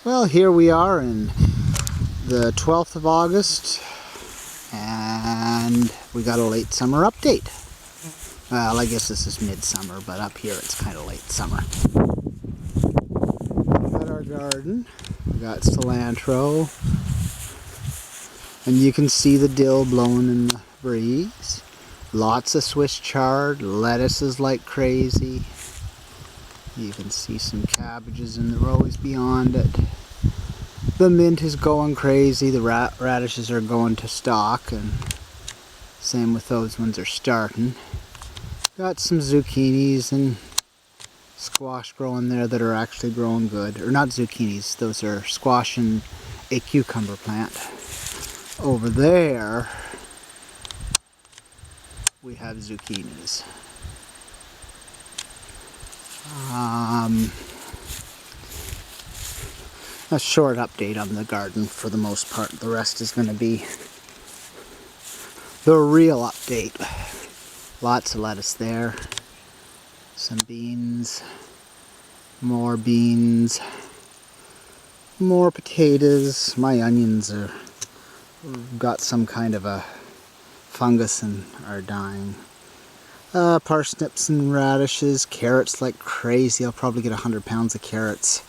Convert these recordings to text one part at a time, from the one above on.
Well, here we are in the 12th of August, and we got a late summer update. Well, I guess this is midsummer, but up here it's kind of late summer. We got our garden, we got cilantro, and you can see the dill blowing in the breeze. Lots of Swiss chard, lettuces like crazy. You can see some cabbages in the rows beyond it. The mint is going crazy, the radishes are going to stalk, and same with those ones are starting. Got some zucchinis and squash growing there that are actually growing good. Or not zucchinis, those are squash and a cucumber plant. Over there, we have zucchinis. A short update on the garden for the most part. The rest is going to be the real update. Lots of lettuce there. Some beans. More potatoes. My onions got some kind of a fungus and are dying. Parsnips and radishes. Carrots like crazy. I'll probably get 100 pounds of carrots.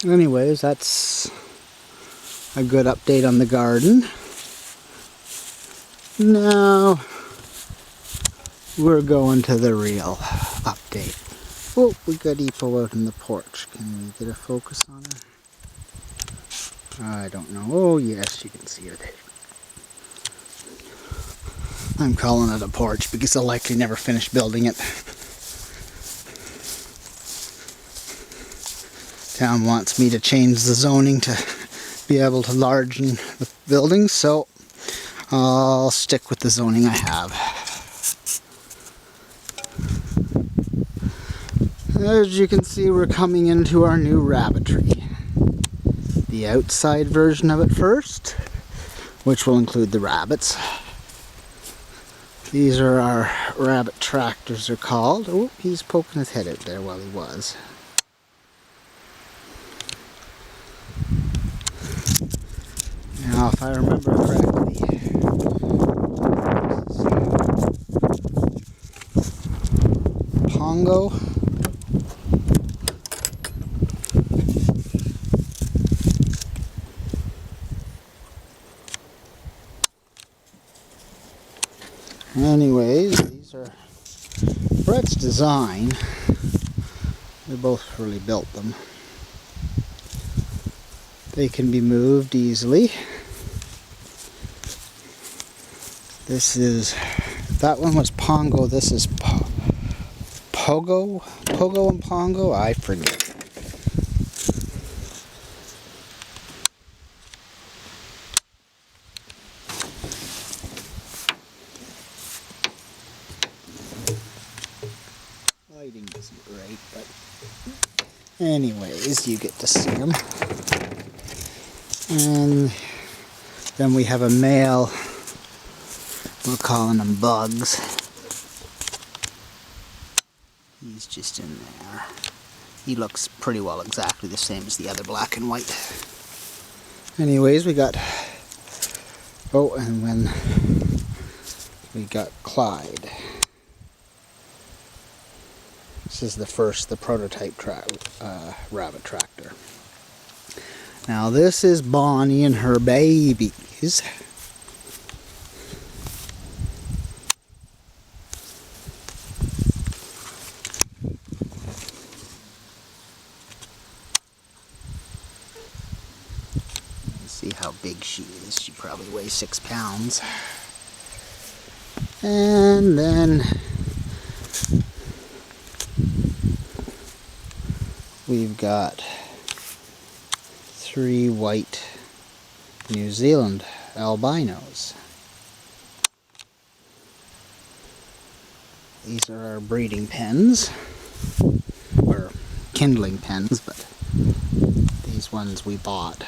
Anyways, that's a good update on the garden. Now we're going to the real update. Oh, we got Epo out in the porch. Can we get a focus on her? I don't know. Oh yes, you can see her there. I'm calling it a porch because I'll likely never finish building it. Town wants me to change the zoning to be able to enlarge the buildings, so I'll stick with the zoning I have. As you can see, we're coming into our new Rabbitry. The outside version of it first, which will include the rabbits. These are our rabbit tractors, they're called. Oh, he's poking his head out there while he was. Now, if I remember correctly, Pongo. Anyways, these are Brett's design. We both really built them. They can be moved easily. That one was Pongo, this is Pogo and Pongo, I forget. Lighting isn't great, but anyways, you get to see them. And then we have a male. We're calling them Bugs. He's just in there. He looks pretty well exactly the same as the other black and white. Anyways, we got... Oh, and when we got Clyde. This is the prototype rabbit tractor. Now this is Bonnie and her babies. See how big she is. She probably weighs 6 pounds. And then we've got 3 white New Zealand albinos. These are our breeding pens, or kindling pens, but these ones we bought.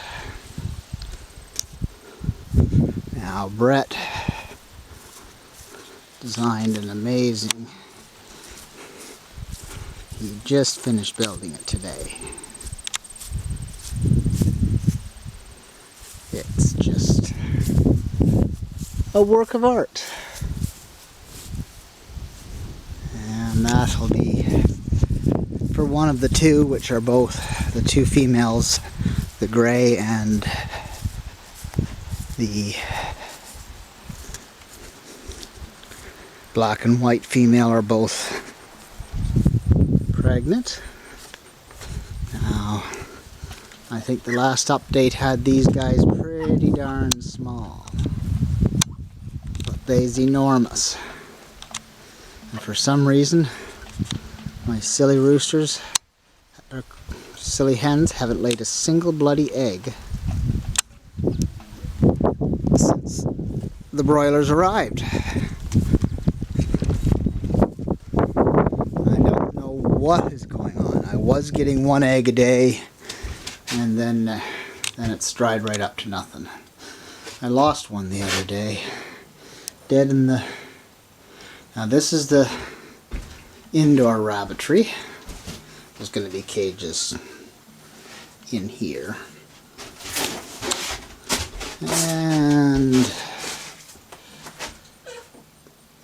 Now Brett designed an amazing He just finished building it today. It's just a work of art. And that'll be for one of the two, which are both the two females, the gray and the black and white female are both pregnant. Now, I think the last update had these guys pretty darn small, but they's enormous. And for some reason, my silly roosters, or silly hens, haven't laid a single bloody egg since the broilers arrived. I don't know what is going on. I was getting one egg a day, and then it's dried right up to nothing. I lost one the other day, dead in the... Now this is the indoor rabbitry. There's going to be cages in here. And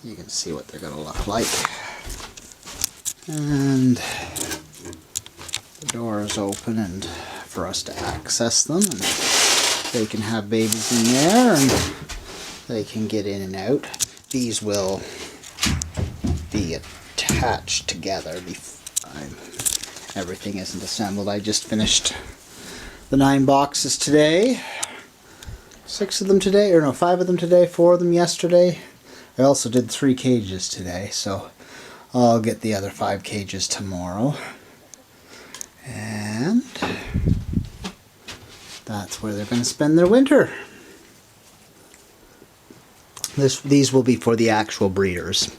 you can see what they're going to look like. And the door is open and for us to access them, and they can have babies in there and they can get in and out. These will be attached together. Everything isn't assembled. I just finished the 9 boxes today. 6 of them today, or no, 5 of them today, 4 of them yesterday. I also did 3 cages today, so I'll get the other 5 cages tomorrow. And that's where they're going to spend their winter. These will be for the actual breeders.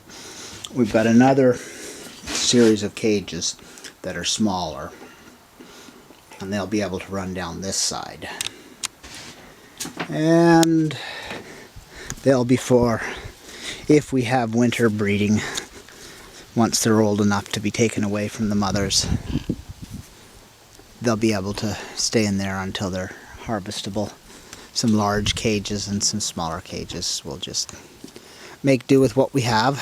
We've got another series of cages that are smaller, and they'll be able to run down this side. And they'll be for if we have winter breeding, once they're old enough to be taken away from the mothers. They'll be able to stay in there until they're harvestable. Some large cages and some smaller cages. We'll just make do with what we have.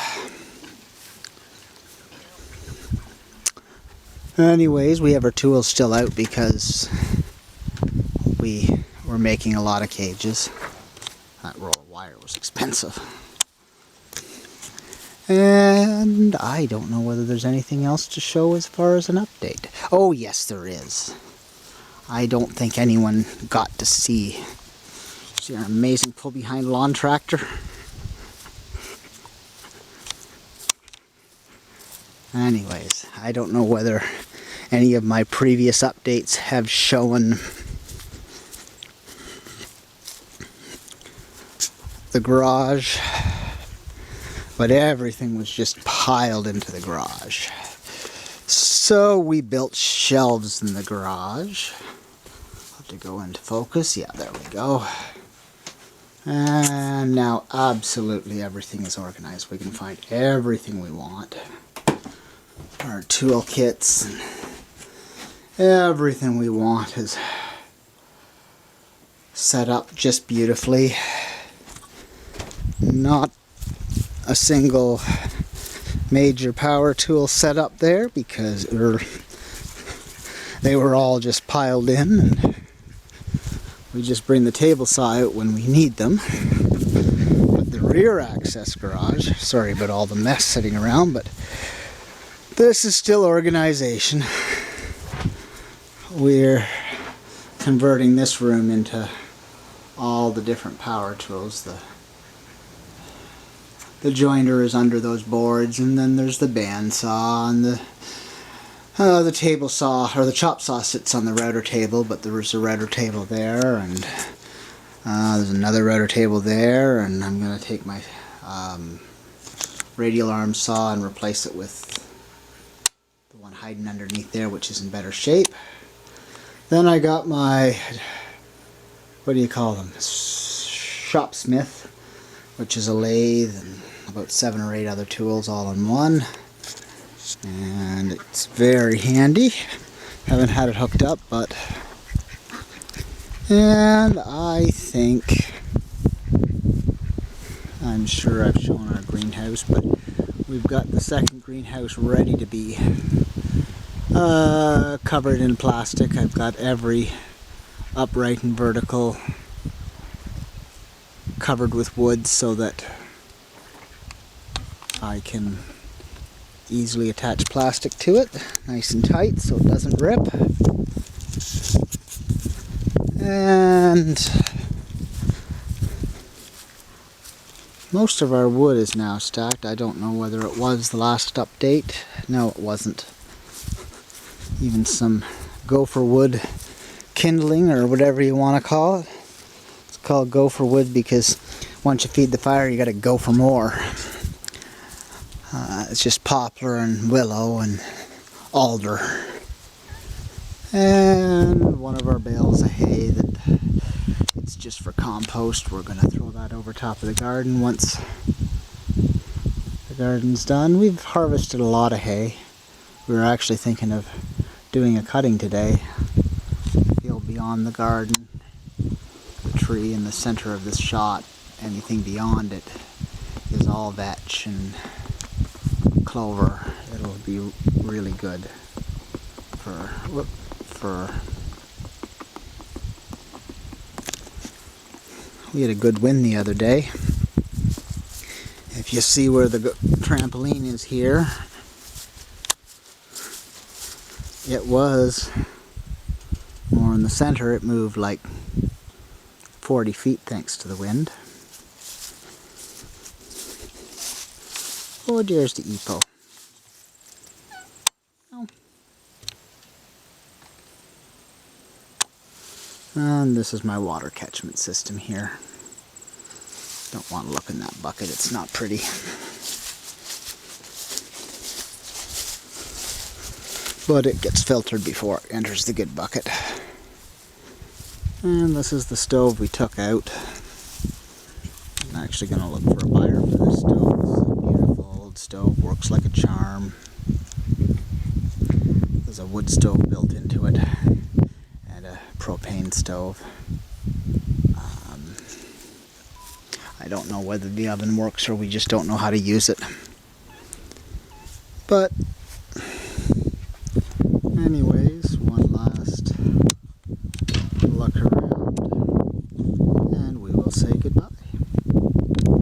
Anyways, we have our tools still out because we were making a lot of cages. That roll of wire was expensive. And I don't know whether there's anything else to show as far as an update. Oh yes, there is. I don't think anyone got to see our amazing pull behind lawn tractor. Anyways, I don't know whether any of my previous updates have shown the garage, but everything was just piled into the garage. So we built shelves in the garage. I'll have to go into focus. Yeah, there we go. And now absolutely everything is organized. We can find everything we want. Our tool kits and everything we want is set up just beautifully. Not a single major power tool set up there because they were all just piled in, and we just bring the table saw out when we need them. But the rear access garage, sorry about all the mess sitting around, but this is still organization. We're converting this room into all the different power tools. The jointer is under those boards, and then there's the bandsaw, and the table saw, or the chop saw, sits on the router table, but there was a router table there, and there's another router table there, and I'm going to take my radial arm saw and replace it with the one hiding underneath there, which is in better shape. Then I got my, what do you call them, Shopsmith, which is a lathe and about 7 or 8 other tools all in one. And it's very handy. Haven't had it hooked up, but... And I think... I'm sure I've shown our greenhouse, but we've got the second greenhouse ready to be covered in plastic. I've got every upright and vertical covered with wood so that I can easily attach plastic to it, nice and tight so it doesn't rip. And most of our wood is now stacked. I don't know whether it was the last update. No, it wasn't. Even some gopher wood kindling, or whatever you want to call it. It's called gopher wood because once you feed the fire you gotta go for more. It's just poplar and willow and alder. And one of our bales of hay that it's just for compost. We're gonna throw that over top of the garden once the garden's done. We've harvested a lot of hay. We were actually thinking of doing a cutting today. The field beyond the garden, the tree in the center of this shot, anything beyond it is all vetch and clover. It'll be really good for we had a good wind the other day. If you see where the trampoline is here, it was more in the center. It moved like 40 feet thanks to the wind. Oh, there's the Epo. Oh. And this is my water catchment system here. Don't want to look in that bucket, it's not pretty. But it gets filtered before it enters the good bucket. And this is the stove we took out. I'm actually going to look for a buyer for this stove. It's a beautiful old stove, works like a charm. There's a wood stove built into it and a propane stove. I don't know whether the oven works or we just don't know how to use it. But anyway,